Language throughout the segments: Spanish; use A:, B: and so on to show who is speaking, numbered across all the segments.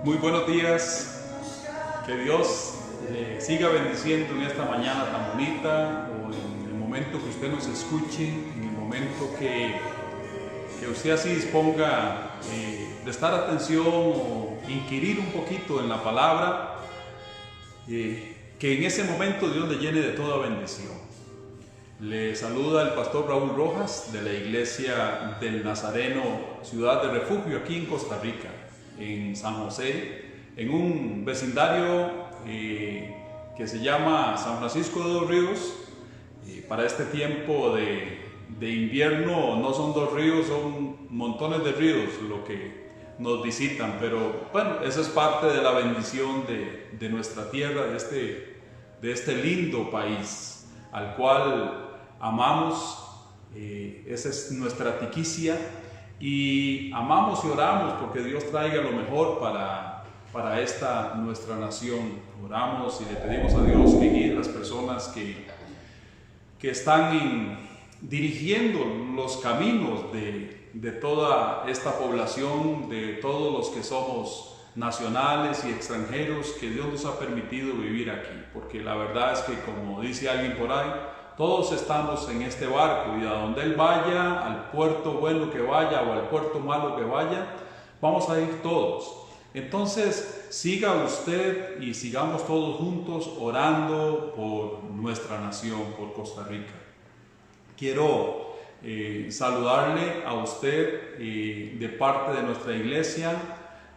A: Muy buenos días, que Dios siga bendiciendo en esta mañana tan bonita, o en el momento que usted nos escuche, en el momento que usted así disponga prestar atención o inquirir un poquito en la palabra, que en ese momento Dios le llene de toda bendición. Le saluda el pastor Raúl Rojas de la Iglesia del Nazareno Ciudad de Refugio aquí en Costa Rica, en San José, en un vecindario que se llama San Francisco de los Ríos. Para este tiempo de invierno no son dos ríos, son montones de ríos lo que nos visitan, pero bueno, eso es parte de la bendición de nuestra tierra, de este lindo país al cual amamos. Esa es nuestra tiquicia, y amamos y oramos porque Dios traiga lo mejor para esta nuestra nación. Oramos y le pedimos a Dios que guíe las personas que están dirigiendo los caminos de toda esta población, de todos los que somos nacionales y extranjeros, que Dios nos ha permitido vivir aquí, porque la verdad es que, como dice alguien por ahí, todos estamos en este barco, y a donde Él vaya, al puerto bueno que vaya o al puerto malo que vaya, vamos a ir todos. Entonces, siga usted y sigamos todos juntos orando por nuestra nación, por Costa Rica. Quiero saludarle a usted de parte de nuestra iglesia,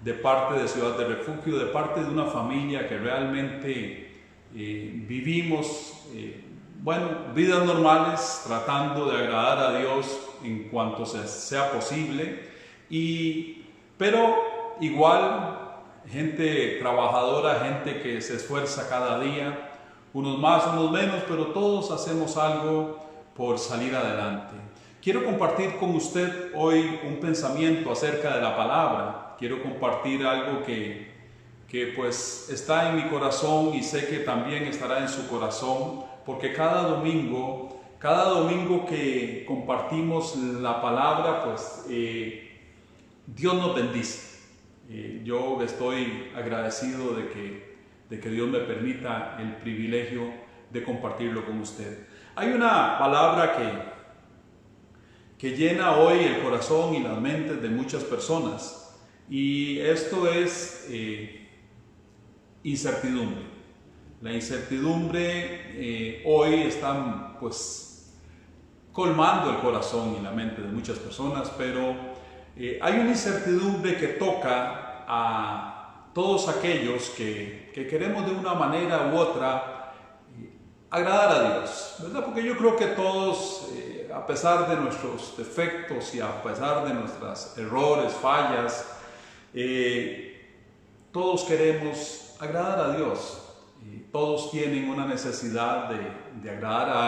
A: de parte de Ciudad de Refugio, de parte de una familia que realmente vivimos vidas normales, tratando de agradar a Dios en cuanto sea posible, pero igual gente trabajadora, gente que se esfuerza cada día, unos más, unos menos, pero todos hacemos algo por salir adelante. Quiero compartir con usted hoy un pensamiento acerca de la palabra. Quiero compartir algo que pues está en mi corazón, y sé que también estará en su corazón, porque cada domingo que compartimos la palabra, pues Dios nos bendice. Yo estoy agradecido de que Dios me permita el privilegio de compartirlo con usted. Hay una palabra que llena hoy el corazón y las mentes de muchas personas, y esto es incertidumbre. La incertidumbre hoy está pues colmando el corazón y la mente de muchas personas, pero hay una incertidumbre que toca a todos aquellos que queremos de una manera u otra agradar a Dios, ¿verdad? Porque yo creo que todos, a pesar de nuestros defectos y a pesar de nuestros errores, fallas, todos queremos agradar a Dios. Todos tienen una necesidad de agradar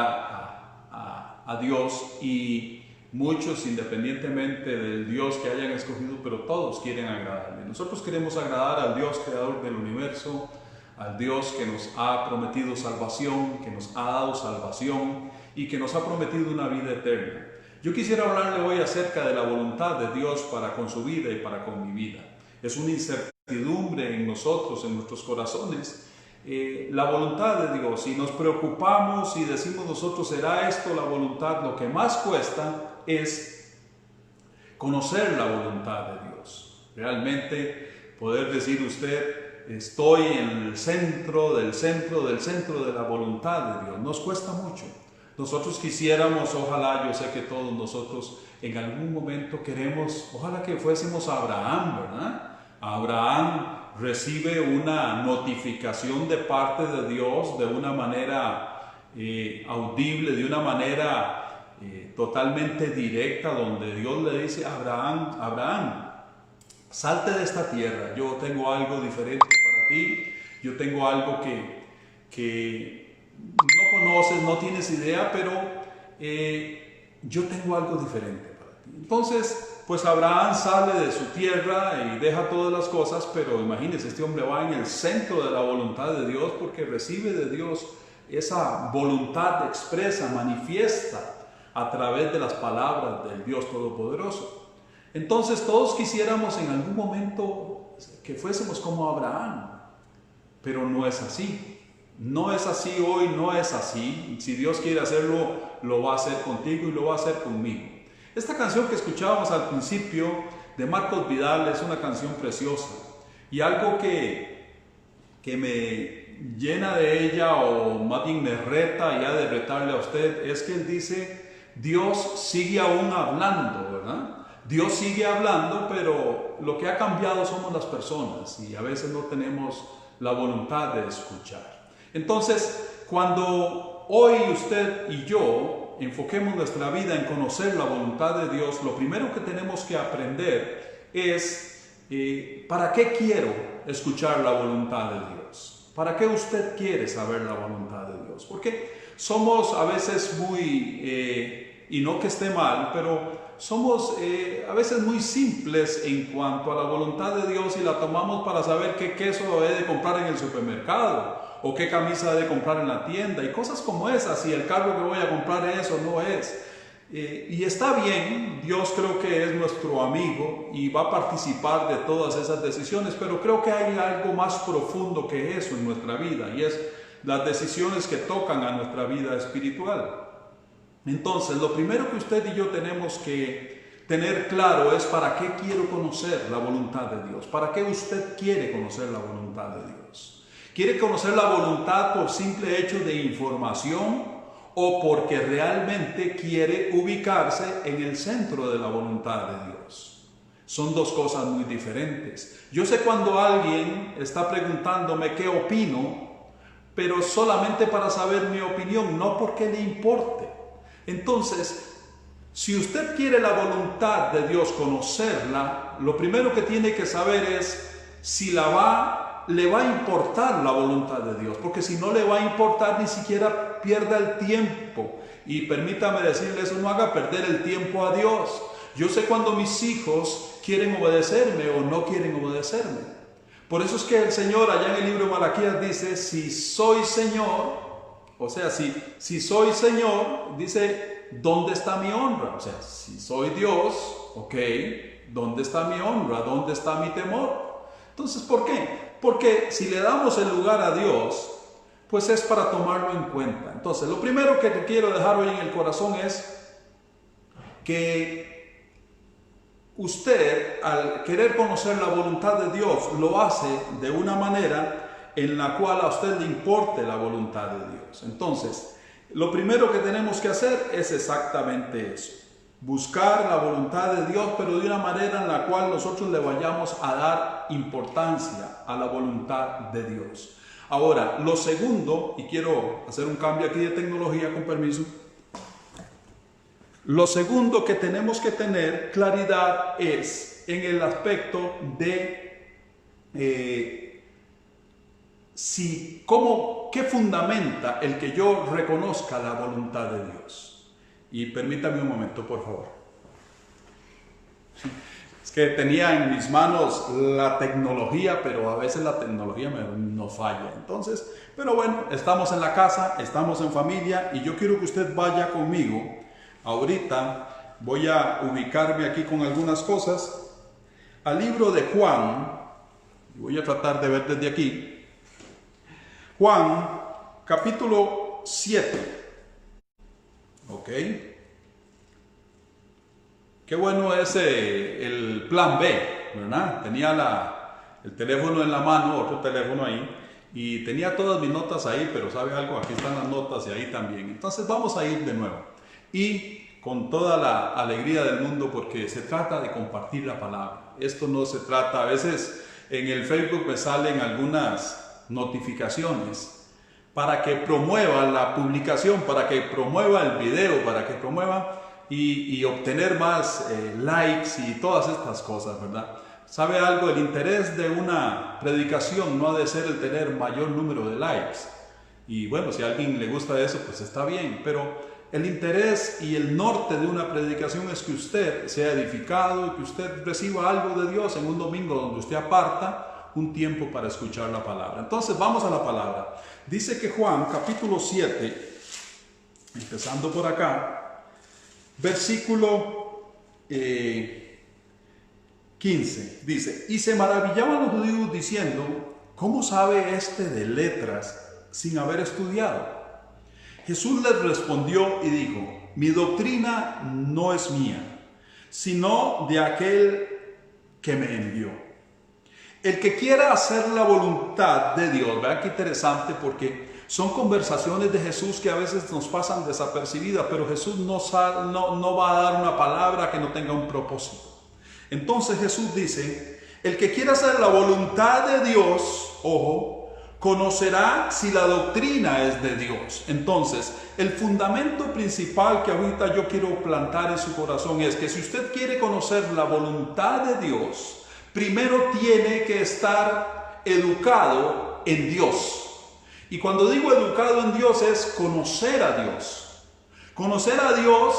A: a Dios, y muchos, independientemente del Dios que hayan escogido, pero todos quieren agradarle. Nosotros queremos agradar al Dios creador del universo, al Dios que nos ha prometido salvación, que nos ha dado salvación y que nos ha prometido una vida eterna. Yo quisiera hablarle hoy acerca de la voluntad de Dios para con su vida y para con mi vida. Es una incertidumbre en nosotros, en nuestros corazones, la voluntad de Dios, y nos preocupamos y decimos nosotros, ¿será esto la voluntad? Lo que más cuesta es conocer la voluntad de Dios. Realmente poder decir usted, estoy en el centro del centro de la voluntad de Dios, nos cuesta mucho. Nosotros quisiéramos, ojalá, yo sé que todos nosotros en algún momento queremos, ojalá que fuésemos Abraham, ¿verdad? Abraham recibe una notificación de parte de Dios de una manera audible, de una manera totalmente directa, donde Dios le dice a Abraham, Abraham, salte de esta tierra, yo tengo algo diferente para ti, yo tengo algo que no conoces, no tienes idea, pero yo tengo algo diferente para ti. Entonces, pues Abraham sale de su tierra y deja todas las cosas, pero imagínense, este hombre va en el centro de la voluntad de Dios, porque recibe de Dios esa voluntad expresa, manifiesta a través de las palabras del Dios Todopoderoso. Entonces todos quisiéramos en algún momento que fuésemos como Abraham, pero no es así. No es así hoy, no es así. Si Dios quiere hacerlo, lo va a hacer contigo y lo va a hacer conmigo. Esta canción que escuchábamos al principio de Marcos Vidal es una canción preciosa. Y algo que me llena de ella, o más bien me reta y ha de retarle a usted, es que él dice, Dios sigue aún hablando, ¿verdad? Dios sigue hablando, pero lo que ha cambiado somos las personas y a veces no tenemos la voluntad de escuchar. Entonces, cuando hoy usted y yo enfoquemos nuestra vida en conocer la voluntad de Dios, lo primero que tenemos que aprender es ¿para qué quiero escuchar la voluntad de Dios? ¿Para qué usted quiere saber la voluntad de Dios? Porque somos a veces y no que esté mal, pero somos a veces muy simples en cuanto a la voluntad de Dios y la tomamos para saber qué queso he de comprar en el supermercado o qué camisa he de comprar en la tienda y cosas como esas, y el carro que voy a comprar es o no es. Y está bien, Dios creo que es nuestro amigo y va a participar de todas esas decisiones, pero creo que hay algo más profundo que eso en nuestra vida, y es las decisiones que tocan a nuestra vida espiritual. Entonces, lo primero que usted y yo tenemos que tener claro es para qué quiero conocer la voluntad de Dios. ¿Para qué usted quiere conocer la voluntad de Dios? ¿Quiere conocer la voluntad por simple hecho de información o porque realmente quiere ubicarse en el centro de la voluntad de Dios? Son dos cosas muy diferentes. Yo sé cuando alguien está preguntándome qué opino, pero solamente para saber mi opinión, no porque le importe. Entonces, si usted quiere la voluntad de Dios, conocerla, lo primero que tiene que saber es si le va a importar la voluntad de Dios, porque si no le va a importar, ni siquiera pierda el tiempo. Y permítame decirle eso, no haga perder el tiempo a Dios. Yo sé cuando mis hijos quieren obedecerme o no quieren obedecerme. Por eso es que el Señor allá en el libro de Malaquías dice, si soy Señor, o sea, si soy Señor, dice, ¿dónde está mi honra? O sea, si soy Dios, ok, ¿dónde está mi honra? ¿Dónde está mi temor? Entonces, ¿por qué? Porque si le damos el lugar a Dios, pues es para tomarlo en cuenta. Entonces, lo primero que te quiero dejar hoy en el corazón es que usted, al querer conocer la voluntad de Dios, lo hace de una manera en la cual a usted le importe la voluntad de Dios. Entonces, lo primero que tenemos que hacer es exactamente eso. Buscar la voluntad de Dios, pero de una manera en la cual nosotros le vayamos a dar importancia a la voluntad de Dios. Ahora, lo segundo, y quiero hacer un cambio aquí de tecnología, con permiso. Lo segundo que tenemos que tener claridad es en el aspecto de ¿qué fundamenta el que yo reconozca la voluntad de Dios? Y permítame un momento, por favor. Es que tenía en mis manos la tecnología, pero a veces la tecnología nos falla. Entonces, pero bueno, estamos en la casa, estamos en familia, y yo quiero que usted vaya conmigo. Ahorita voy a ubicarme aquí con algunas cosas al libro de Juan. Voy a tratar de ver desde aquí. Juan, capítulo 7. ¿Ok? Qué bueno es el plan B, ¿verdad? Tenía el teléfono en la mano, otro teléfono ahí, y tenía todas mis notas ahí, pero ¿sabe algo? Aquí están las notas y ahí también. Entonces vamos a ir de nuevo. Y con toda la alegría del mundo, porque se trata de compartir la palabra. Esto no se trata, a veces en el Facebook me salen algunas notificaciones para que promueva la publicación, para que promueva el video, para que promueva y obtener más likes y todas estas cosas, ¿verdad? ¿Sabe algo? El interés de una predicación no ha de ser el tener mayor número de likes. Y bueno, si a alguien le gusta eso, pues está bien, pero el interés y el norte de una predicación es que usted sea edificado y que usted reciba algo de Dios en un domingo donde usted aparta un tiempo para escuchar la palabra. Entonces vamos a la palabra. Dice que Juan capítulo 7, empezando por acá, versículo 15, dice, y se maravillaban los judíos diciendo, ¿cómo sabe este de letras sin haber estudiado? Jesús les respondió y dijo, mi doctrina no es mía, sino de aquel que me envió. El que quiera hacer la voluntad de Dios, vean qué interesante, porque son conversaciones de Jesús que a veces nos pasan desapercibidas, pero Jesús no va a dar una palabra que no tenga un propósito. Entonces Jesús dice, el que quiera hacer la voluntad de Dios, ojo, conocerá si la doctrina es de Dios. Entonces, el fundamento principal que ahorita yo quiero plantar en su corazón es que si usted quiere conocer la voluntad de Dios, primero tiene que estar educado en Dios. Y cuando digo educado en Dios es conocer a Dios. Conocer a Dios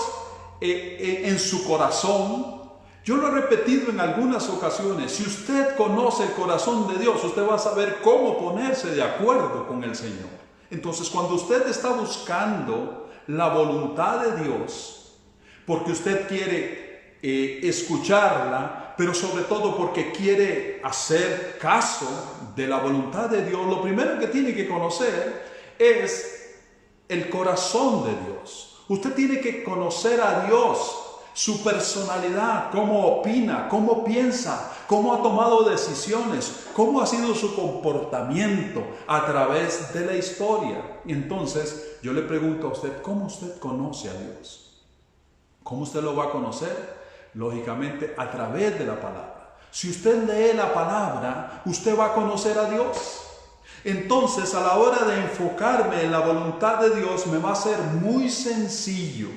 A: en su corazón. Yo lo he repetido en algunas ocasiones. Si usted conoce el corazón de Dios, usted va a saber cómo ponerse de acuerdo con el Señor. Entonces, cuando usted está buscando la voluntad de Dios, porque usted quiere escucharla, pero sobre todo porque quiere hacer caso de la voluntad de Dios, lo primero que tiene que conocer es el corazón de Dios. Usted tiene que conocer a Dios, su personalidad, cómo opina, cómo piensa, cómo ha tomado decisiones, cómo ha sido su comportamiento a través de la historia. Y entonces yo le pregunto a usted, ¿cómo usted conoce a Dios? ¿Cómo usted lo va a conocer? Lógicamente a través de la palabra. Si usted lee la palabra, usted va a conocer a Dios. Entonces, a la hora de enfocarme en la voluntad de Dios, me va a ser muy sencillo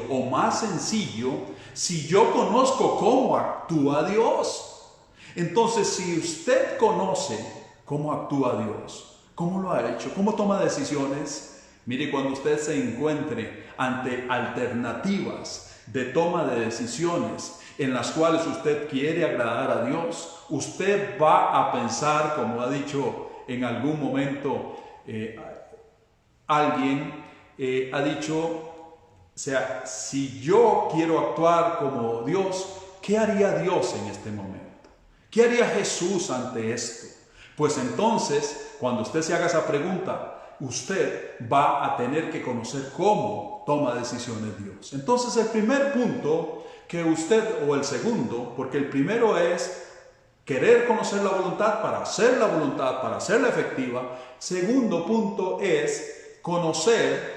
A: o más sencillo si yo conozco cómo actúa Dios. Entonces, si usted conoce cómo actúa Dios, cómo lo ha hecho, cómo toma decisiones, mire, cuando usted se encuentre ante alternativas de toma de decisiones en las cuales usted quiere agradar a Dios, usted va a pensar, como ha dicho en algún momento alguien, ha dicho, o sea, si yo quiero actuar como Dios, ¿qué haría Dios en este momento? ¿Qué haría Jesús ante esto? Pues entonces, cuando usted se haga esa pregunta, usted va a tener que conocer cómo toma decisiones Dios. Entonces, el primer punto que usted, o el segundo, porque el primero es querer conocer la voluntad para hacer la voluntad, para hacerla efectiva. Segundo punto es conocer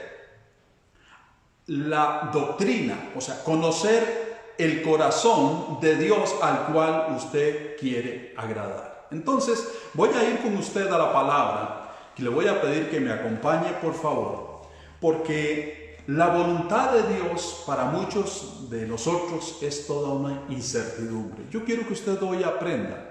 A: la doctrina, o sea, conocer el corazón de Dios al cual usted quiere agradar. Entonces, voy a ir con usted a la palabra y le voy a pedir que me acompañe, por favor, porque la voluntad de Dios para muchos de nosotros es toda una incertidumbre. Yo quiero que usted hoy aprenda,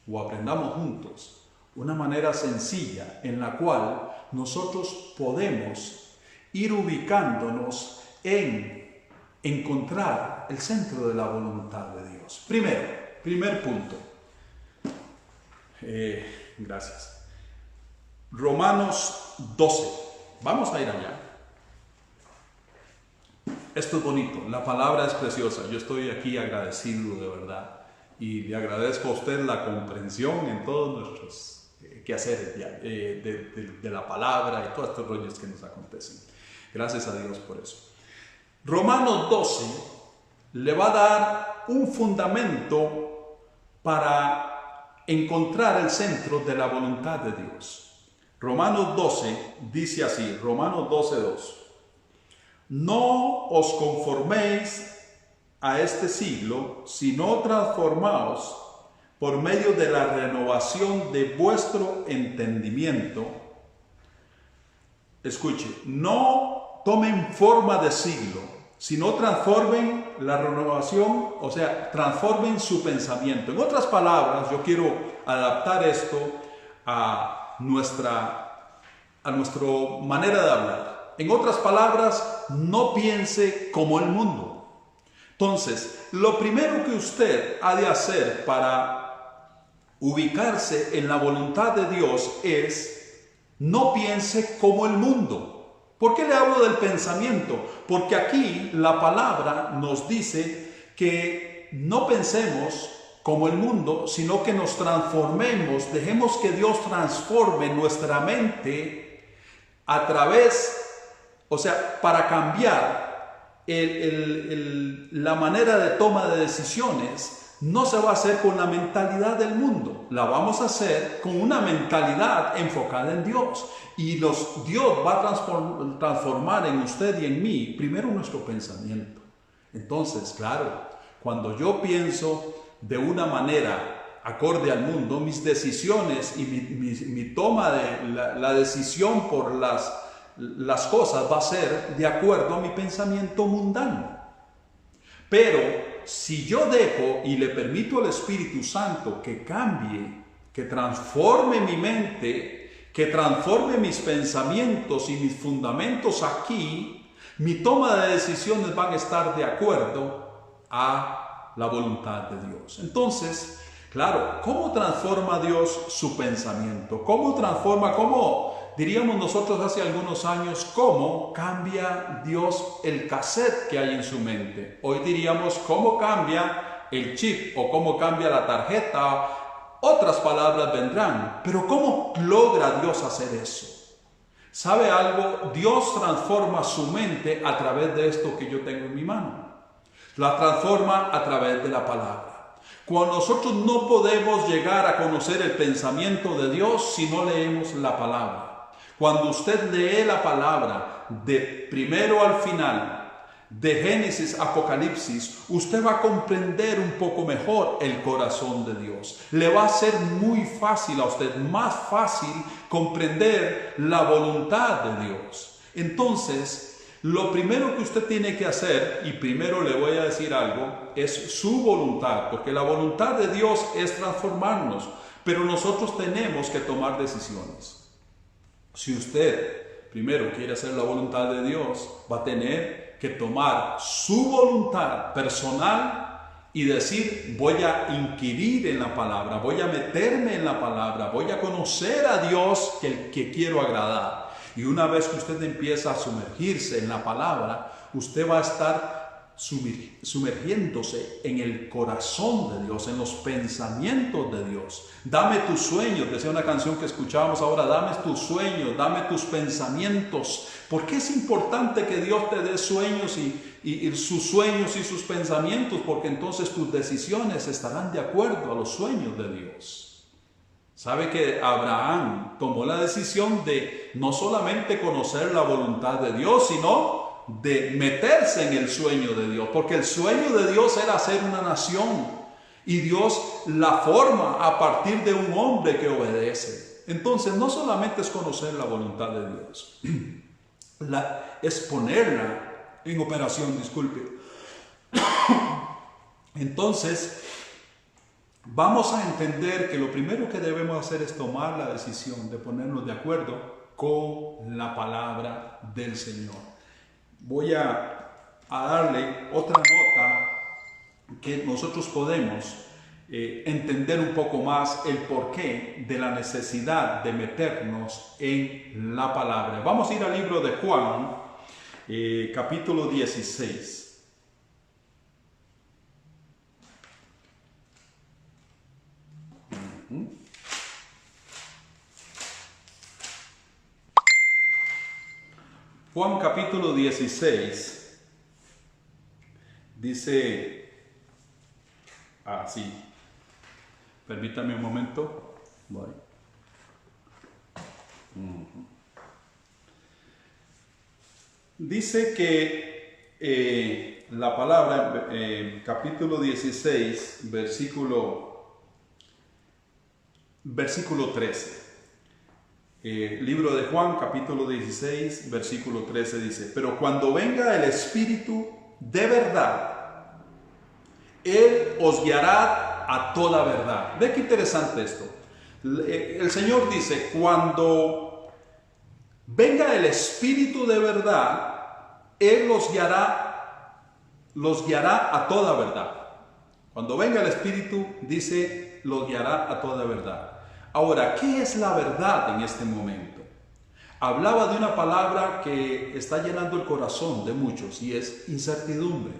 A: o aprendamos juntos, una manera sencilla en la cual nosotros podemos ir ubicándonos en encontrar el centro de la voluntad de Dios. Primer punto. Gracias. Romanos 12. Vamos a ir allá. Esto es bonito, la palabra es preciosa. Yo estoy aquí agradecido de verdad y le agradezco a usted la comprensión en todos nuestros quehaceres de la palabra y todos estos rollos que nos acontecen. Gracias a Dios por eso. Romanos 12 le va a dar un fundamento para encontrar el centro de la voluntad de Dios. Romanos 12 dice así, Romanos 12:2. No os conforméis a este siglo, sino transformaos por medio de la renovación de vuestro entendimiento. Escuche, no tomen forma de siglo, sino transformen la renovación, o sea, transformen su pensamiento. En otras palabras, yo quiero adaptar esto a nuestra manera de hablar. En otras palabras, no piense como el mundo. Entonces, lo primero que usted ha de hacer para ubicarse en la voluntad de Dios es no piense como el mundo. ¿Por qué le hablo del pensamiento? Porque aquí la palabra nos dice que no pensemos como el mundo, sino que nos transformemos, dejemos que Dios transforme nuestra mente a través, o sea, para cambiar la manera de toma de decisiones. No se va a hacer con la mentalidad del mundo, la vamos a hacer con una mentalidad enfocada en Dios. Y Dios va a transformar en usted y en mí primero nuestro pensamiento. Entonces, claro, cuando yo pienso de una manera acorde al mundo, mis decisiones y mi toma de la decisión por las cosas va a ser de acuerdo a mi pensamiento mundano. Pero si yo dejo y le permito al Espíritu Santo que cambie, que transforme mi mente, que transforme mis pensamientos y mis fundamentos aquí, mi toma de decisiones van a estar de acuerdo a la voluntad de Dios. Entonces, claro, ¿cómo transforma Dios su pensamiento? ¿Cómo diríamos nosotros hace algunos años, cómo cambia Dios el cassette que hay en su mente? Hoy diríamos, ¿cómo cambia el chip o cómo cambia la tarjeta? Otras palabras vendrán, pero ¿cómo logra Dios hacer eso? ¿Sabe algo? Dios transforma su mente a través de esto que yo tengo en mi mano. La transforma a través de la palabra. Cuando nosotros no podemos llegar a conocer el pensamiento de Dios si no leemos la palabra. Cuando usted lee la palabra de primero al final, de Génesis a Apocalipsis, usted va a comprender un poco mejor el corazón de Dios. Le va a ser muy fácil a usted, más fácil comprender la voluntad de Dios. Entonces, lo primero que usted tiene que hacer, y primero le voy a decir algo, es su voluntad, porque la voluntad de Dios es transformarnos, pero nosotros tenemos que tomar decisiones. Si usted primero quiere hacer la voluntad de Dios, va a tener que tomar su voluntad personal y decir, voy a inquirir en la palabra, voy a meterme en la palabra, voy a conocer a Dios que quiero agradar. Y una vez que usted empieza a sumergirse en la palabra, usted va a estar sumergiéndose en el corazón de Dios, en los pensamientos de Dios. Dame tus sueños, decía una canción que escuchábamos ahora, dame tus sueños, dame tus pensamientos. ¿Por qué es importante que Dios te dé sueños y sus sueños y sus pensamientos? Porque entonces tus decisiones estarán de acuerdo a los sueños de Dios. ¿Sabe que Abraham tomó la decisión de no solamente conocer la voluntad de Dios, sino de meterse en el sueño de Dios? Porque el sueño de Dios era hacer una nación y Dios la forma a partir de un hombre que obedece. Entonces no solamente es conocer la voluntad de Dios, es ponerla en operación, disculpe. Entonces vamos a entender que lo primero que debemos hacer es tomar la decisión de ponernos de acuerdo con la palabra del Señor. Voy a darle otra nota que nosotros podemos entender un poco más el porqué de la necesidad de meternos en la palabra. Vamos a ir al libro de Juan, capítulo 16. Juan capítulo 16 dice así. Permítame un momento. Voy. Dice que la palabra, capítulo 16, versículo 13. Libro de Juan, capítulo 16, versículo 13 dice: pero cuando venga el Espíritu de verdad, Él os guiará a toda verdad. Ve qué interesante esto. El Señor dice, cuando venga el Espíritu de verdad, Él los guiará a toda verdad. Cuando venga el Espíritu, dice, los guiará a toda verdad. Ahora, ¿qué es la verdad en este momento? Hablaba de una palabra que está llenando el corazón de muchos y es incertidumbre.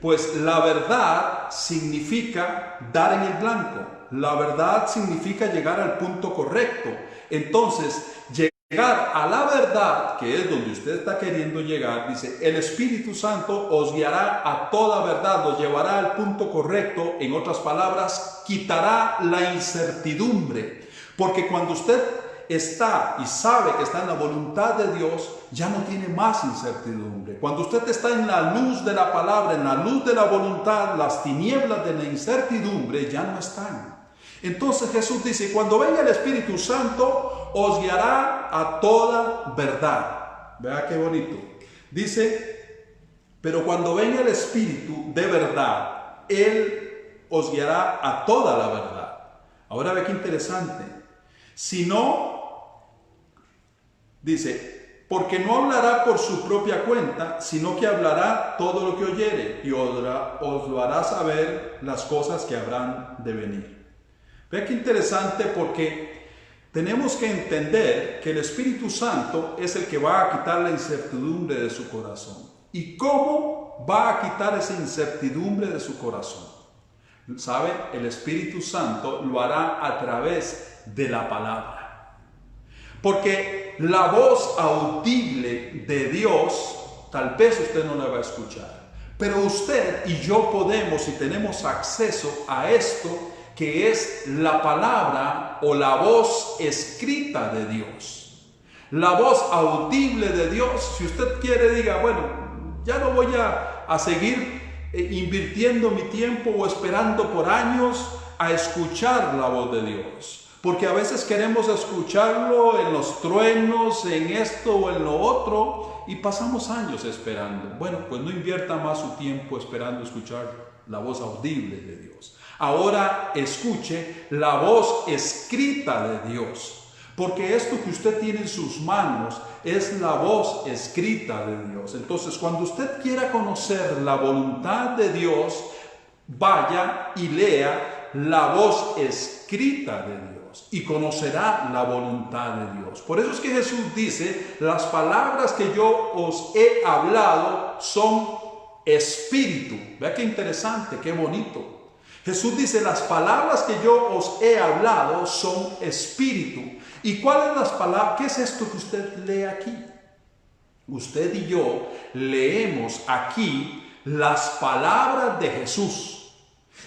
A: Pues la verdad significa dar en el blanco. La verdad significa llegar al punto correcto. Entonces, llegar a la verdad, que es donde usted está queriendo llegar, dice, el Espíritu Santo os guiará a toda verdad, los llevará al punto correcto. En otras palabras, quitará la incertidumbre. Porque cuando usted está y sabe que está en la voluntad de Dios, ya no tiene más incertidumbre. Cuando usted está en la luz de la palabra, en la luz de la voluntad, las tinieblas de la incertidumbre ya no están. Entonces Jesús dice, cuando venga el Espíritu Santo, os guiará a toda verdad. Vea qué bonito. Dice, pero cuando venga el Espíritu de verdad, Él os guiará a toda la verdad. Ahora ve qué interesante. Si no, dice, porque no hablará por su propia cuenta, sino que hablará todo lo que oyere y os lo hará saber las cosas que habrán de venir. Ve qué interesante, porque tenemos que entender que el Espíritu Santo es el que va a quitar la incertidumbre de su corazón. ¿Y cómo va a quitar esa incertidumbre de su corazón? ¿Sabe? El Espíritu Santo lo hará a través de la palabra. Porque la voz audible de Dios, tal vez usted no la va a escuchar. Pero usted y yo podemos y tenemos acceso a esto, que es la palabra o la voz escrita de Dios. La voz audible de Dios. Si usted quiere, diga, bueno, ya no voy a seguir invirtiendo mi tiempo o esperando por años a escuchar la voz de Dios. Porque a veces queremos escucharlo en los truenos, en esto o en lo otro, y pasamos años esperando. Bueno, pues no invierta más su tiempo esperando escuchar la voz audible de Dios. Ahora escuche la voz escrita de Dios, porque esto que usted tiene en sus manos es la voz escrita de Dios. Entonces, cuando usted quiera conocer la voluntad de Dios, vaya y lea la voz escrita de Dios y conocerá la voluntad de Dios. Por eso es que Jesús dice, las palabras que yo os he hablado son espíritu. Vea qué interesante, qué bonito. Jesús dice, las palabras que yo os he hablado son espíritu. ¿Y cuáles las palabras? ¿Qué es esto que usted lee aquí? Usted y yo leemos aquí las palabras de Jesús.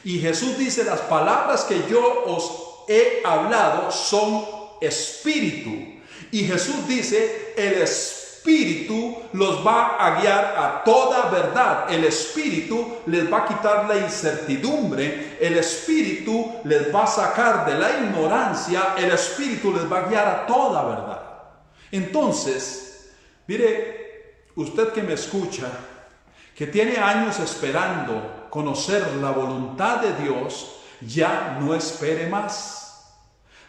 A: Y Jesús dice, las palabras que yo os he hablado son espíritu. Y Jesús dice, el Espíritu los va a guiar a toda verdad. El Espíritu les va a quitar la incertidumbre. El Espíritu les va a sacar de la ignorancia. El Espíritu les va a guiar a toda verdad. Entonces, mire, usted que me escucha, que tiene años esperando conocer la voluntad de Dios, ya no espere más.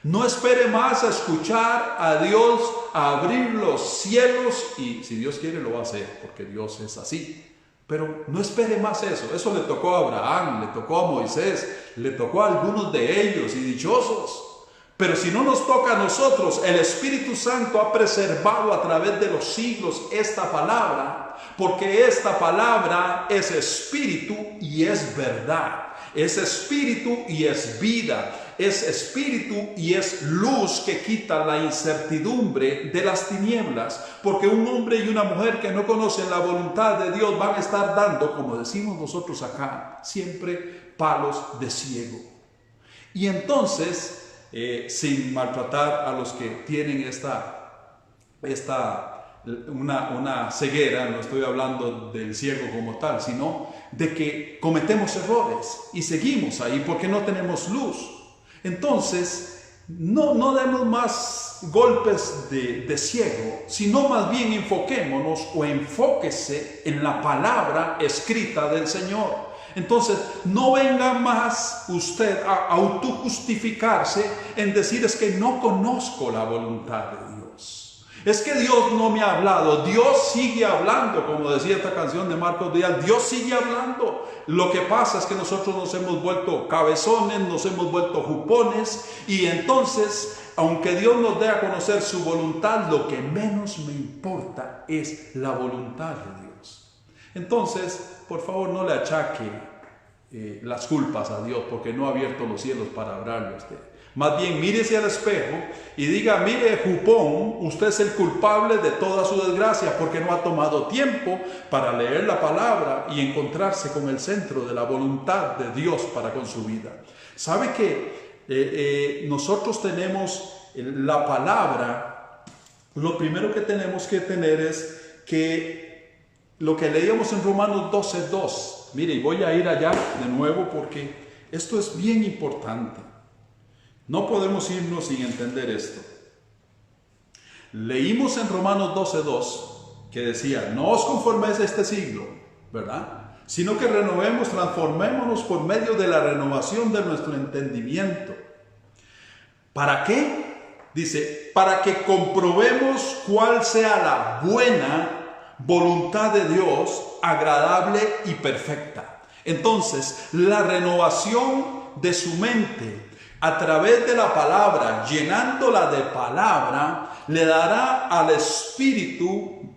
A: No espere más a escuchar a Dios, a abrir los cielos, y si Dios quiere lo va a hacer, porque Dios es así. Pero no espere más eso. Eso le tocó a Abraham, le tocó a Moisés, le tocó a algunos de ellos, y dichosos. Pero si no nos toca a nosotros, el Espíritu Santo ha preservado a través de los siglos esta palabra, porque esta palabra es espíritu y es verdad. Es espíritu y es vida. Es espíritu y es luz que quita la incertidumbre de las tinieblas. Porque un hombre y una mujer que no conocen la voluntad de Dios van a estar dando, como decimos nosotros acá, siempre palos de ciego. Y entonces, sin maltratar a los que tienen una ceguera, no estoy hablando del ciego como tal, sino de que cometemos errores y seguimos ahí porque no tenemos luz. Entonces, no demos más golpes de ciego, sino más bien enfoquémonos o enfóquese en la palabra escrita del Señor. Entonces, no venga más usted a autojustificarse en decir, es que no conozco la voluntad de Dios. Es que Dios no me ha hablado. Dios sigue hablando, como decía esta canción de Marcos Díaz. Dios sigue hablando. Lo que pasa es que nosotros nos hemos vuelto cabezones, nos hemos vuelto jupones, y entonces, aunque Dios nos dé a conocer su voluntad, lo que menos me importa es la voluntad de Dios. Entonces, por favor, no le achaque las culpas a Dios porque no ha abierto los cielos para hablarle a usted. Más bien, mírese al espejo y diga: mire, Jupón, usted es el culpable de toda su desgracia porque no ha tomado tiempo para leer la palabra y encontrarse con el centro de la voluntad de Dios para con su vida. ¿Sabe que nosotros tenemos la palabra? Lo primero que tenemos que tener es que lo que leíamos en Romanos 12:2. Mire, voy a ir allá de nuevo porque esto es bien importante. No podemos irnos sin entender esto. Leímos en Romanos 12:2 que decía: no os conforméis a este siglo, ¿verdad? Sino que renovemos, transformémonos por medio de la renovación de nuestro entendimiento. ¿Para qué? Dice: para que comprobemos cuál sea la buena voluntad de Dios, agradable y perfecta. Entonces, la renovación de su mente a través de la palabra, llenándola de palabra, le dará al Espíritu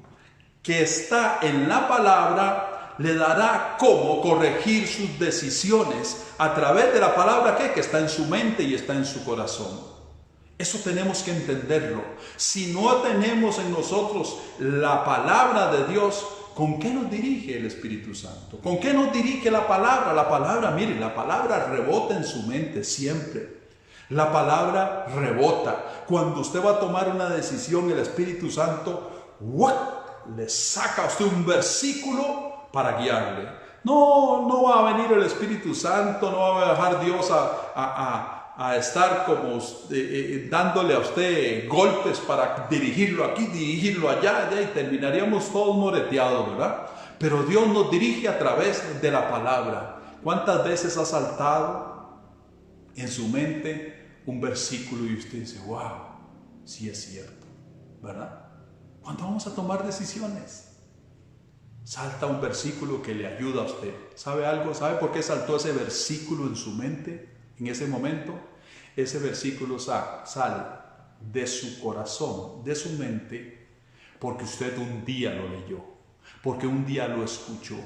A: que está en la palabra, le dará cómo corregir sus decisiones a través de la palabra que está en su mente y está en su corazón. Eso tenemos que entenderlo. Si no tenemos en nosotros la palabra de Dios, ¿con qué nos dirige el Espíritu Santo? ¿Con qué nos dirige la palabra? La palabra, mire, la palabra rebota en su mente siempre. La palabra rebota. Cuando usted va a tomar una decisión, el Espíritu Santo le saca a usted un versículo para guiarle. No va a venir el Espíritu Santo, no va a dejar Dios a estar como dándole a usted golpes para dirigirlo aquí, dirigirlo allá, y terminaríamos todos moreteados, ¿verdad? Pero Dios nos dirige a través de la palabra. ¿Cuántas veces ha saltado en su mente un versículo y usted dice: wow, sí es cierto, ¿verdad? Cuando vamos a tomar decisiones, salta un versículo que le ayuda a usted. ¿Sabe algo? ¿Sabe por qué saltó ese versículo en su mente en ese momento? Ese versículo sale de su corazón, de su mente, porque usted un día lo leyó, porque un día lo escuchó.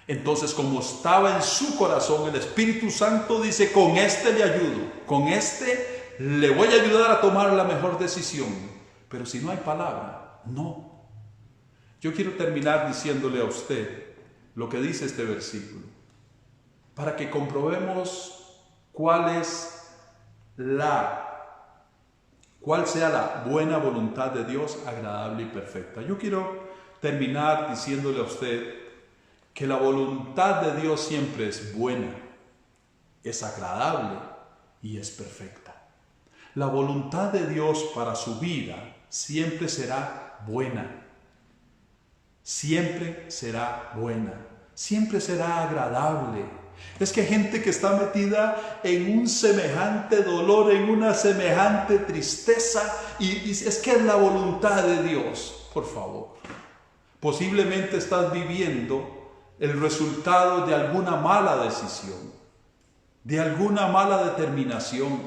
A: Entonces, como estaba en su corazón, el Espíritu Santo dice: con este le ayudo, con este le voy a ayudar a tomar la mejor decisión. Pero si no hay palabra, no. Yo quiero terminar diciéndole a usted lo que dice este versículo, para que comprobemos cuál sea la buena voluntad de Dios, agradable y perfecta. Yo quiero terminar diciéndole a usted que la voluntad de Dios siempre es buena, es agradable y es perfecta. La voluntad de Dios para su vida siempre será buena, siempre será buena, siempre será agradable. Es que hay gente que está metida en un semejante dolor, en una semejante tristeza, y es que es la voluntad de Dios. Por favor, posiblemente estás viviendo el resultado de alguna mala decisión, de alguna mala determinación.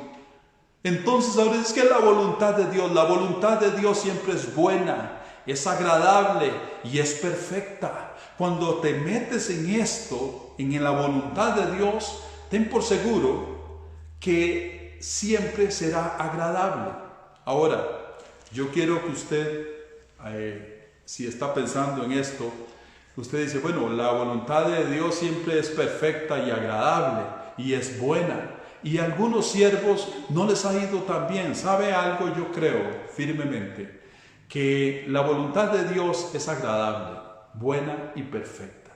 A: Entonces ahora es que la voluntad de Dios siempre es buena, es agradable y es perfecta. Cuando te metes en esto, en la voluntad de Dios, ten por seguro que siempre será agradable. Ahora, yo quiero que usted, si está pensando en esto, usted dice: bueno, la voluntad de Dios siempre es perfecta y agradable y es buena. Y a algunos siervos no les ha ido tan bien. ¿Sabe algo? Yo creo firmemente que la voluntad de Dios es agradable, buena y perfecta.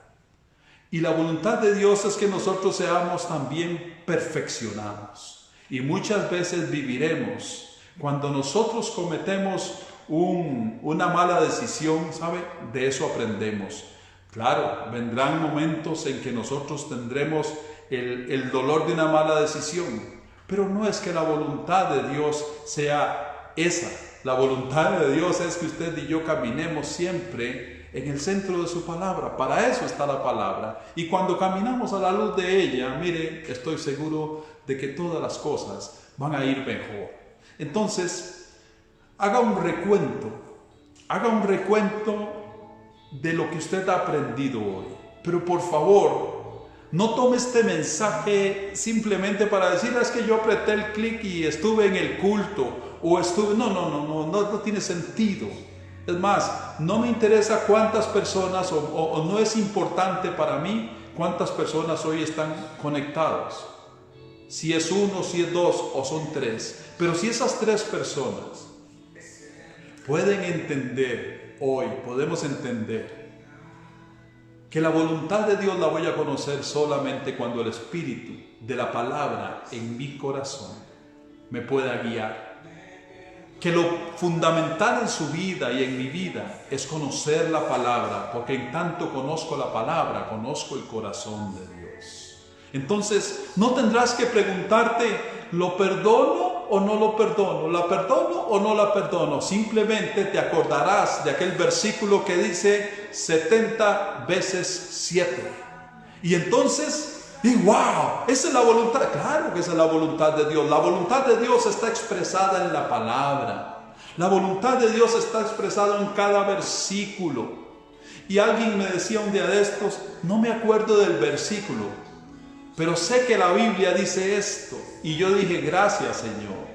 A: Y la voluntad de Dios es que nosotros seamos también perfeccionados. Y muchas veces viviremos, cuando nosotros cometemos una mala decisión, ¿sabe? De eso aprendemos. Claro, vendrán momentos en que nosotros tendremos el dolor de una mala decisión, pero no es que la voluntad de Dios sea esa. La voluntad de Dios es que usted y yo caminemos siempre en el centro de su palabra. Para eso está la palabra. Y cuando caminamos a la luz de ella, mire, estoy seguro de que todas las cosas van a ir mejor. Entonces, haga un recuento de lo que usted ha aprendido hoy. Pero por favor, no tome este mensaje simplemente para decir, es que yo apreté el clic y estuve en el culto, o estuve... No tiene sentido. Es más, no me interesa cuántas personas, o no es importante para mí cuántas personas hoy están conectados. Si es uno, si es dos, o son tres. Pero si esas tres personas pueden entender hoy, podemos entender que la voluntad de Dios la voy a conocer solamente cuando el Espíritu de la palabra en mi corazón me pueda guiar. Que lo fundamental en su vida y en mi vida es conocer la palabra, porque en tanto conozco la palabra, conozco el corazón de Dios. Entonces, no tendrás que preguntarte, ¿lo perdono o no lo perdono? ¿La perdono o no la perdono? Simplemente te acordarás de aquel versículo que dice 70 veces 7. Y entonces, y wow, esa es la voluntad. Claro que esa es la voluntad de Dios. La voluntad de Dios está expresada en la palabra. La voluntad de Dios está expresada en cada versículo. Y alguien me decía un día de estos, no me acuerdo del versículo, pero sé que la Biblia dice esto. Y yo dije, gracias Señor,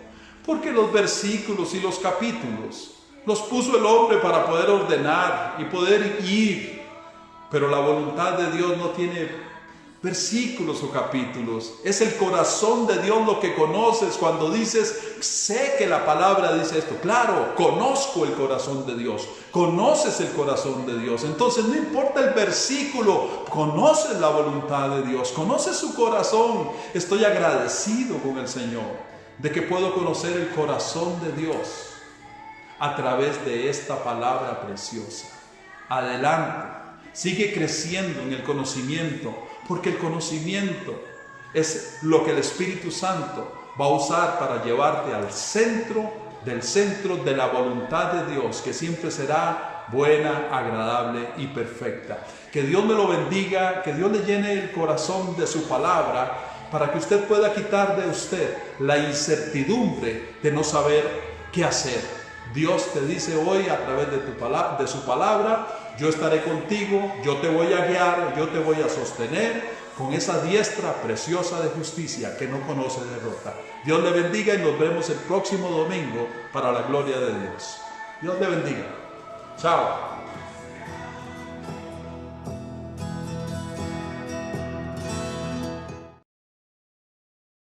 A: porque los versículos y los capítulos los puso el hombre para poder ordenar y poder ir. Pero la voluntad de Dios no tiene versículos o capítulos. Es el corazón de Dios lo que conoces cuando dices, sé que la palabra dice esto. Claro, conozco el corazón de Dios. Conoces el corazón de Dios. Entonces no importa el versículo, conoces la voluntad de Dios, conoces su corazón. Estoy agradecido con el Señor de que puedo conocer el corazón de Dios a través de esta palabra preciosa. Adelante, sigue creciendo en el conocimiento, porque el conocimiento es lo que el Espíritu Santo va a usar para llevarte al centro de la voluntad de Dios, que siempre será buena, agradable y perfecta. Que Dios me lo bendiga, que Dios le llene el corazón de su palabra, para que usted pueda quitar de usted la incertidumbre de no saber qué hacer. Dios te dice hoy a través de su palabra, yo estaré contigo, yo te voy a guiar, yo te voy a sostener con esa diestra preciosa de justicia que no conoce derrota. Dios le bendiga y nos vemos el próximo domingo para la gloria de Dios. Dios le bendiga. Chao.